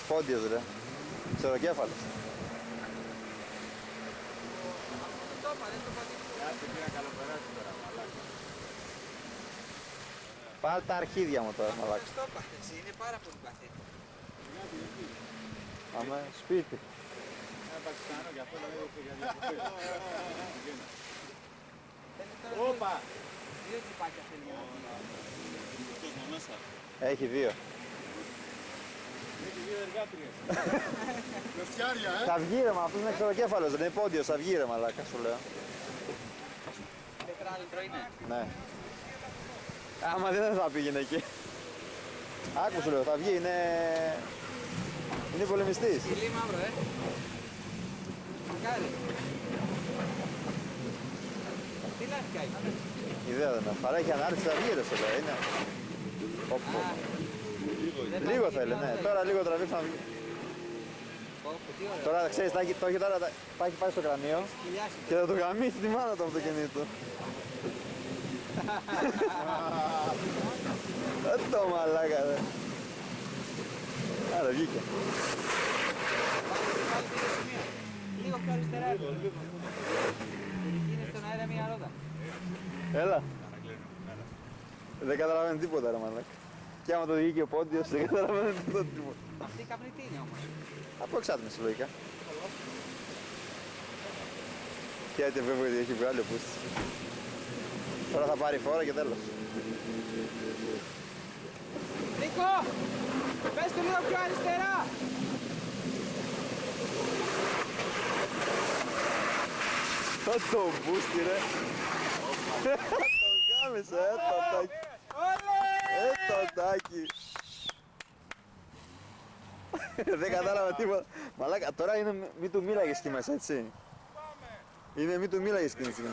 Πόντιος ρε. Ξεροκέφαλος. Πάρ' τα αρχίδια μου τώρα, μαλάκα. Αυτό πάθες, είναι πάρα πολύ παθή. Αμέ, σπίτι. Ένα Πακιστάνο για αυτό δεν έδωσε για διακοπές. Όπα! Δύο τσιπάκια θέλει για να πει. Έχει δύο. Έχει δύο εργάτριες. Με φτιάρια, Θα βγει ρε, μα αυτός είναι ξεροκέφαλος, δεν είναι πόντιος, θα βγει ρε μαλάκα, σου λέω. Τετράλιτρο είναι. Ναι. Άμα δεν θα πήγαινε εκεί. Άκου σου λέω, θα βγει, είναι πολεμιστής. Σκυλί μαύρο, Μακάρι. Τι λάθηκα είναι. Ιδέα δεν έχω. Παρά έχει ανάρτηση, θα βγει ρε σου λέω, είναι. Οπό. Λίγο θέλει, ναι. Τώρα λίγο τραβήξει να βγει. Τώρα ξέρεις, το έχει τώρα, θα έχει πάει στο κρανίο και θα το γαμίσει τη μάνα του αυτοκινήτου. Το μαλάκα ρε. Άρα βγήκε. Λίγο πιο αριστερά. Είναι στον αέρα μια ρόδα. Έλα. Δεν καταλαβαίνει τίποτα ρε μαλάκα. Και άμα το βγήκε ο Πόντιος δεν καταλαβαίνει τίποτα. Αυτή η καπνή τι είναι όμως. Από εξάτμιση λογικά. Γιατί βέβαια ότι έχει βγάλει ο πούστης. Τώρα θα πάρει φόρα και τέλος. Νίκο! Πες του λίγο πιο αριστερά! Το μπούστι ρε. Το γάμισε, το τάκι. Το τάκι. Δεν κατάλαβα τίποτα. Μαλάκα, τώρα είναι μη του μίλαγες εκεί μέσα, έτσι. Είναι μη του μίλαγες εκείνη τη στιγμή.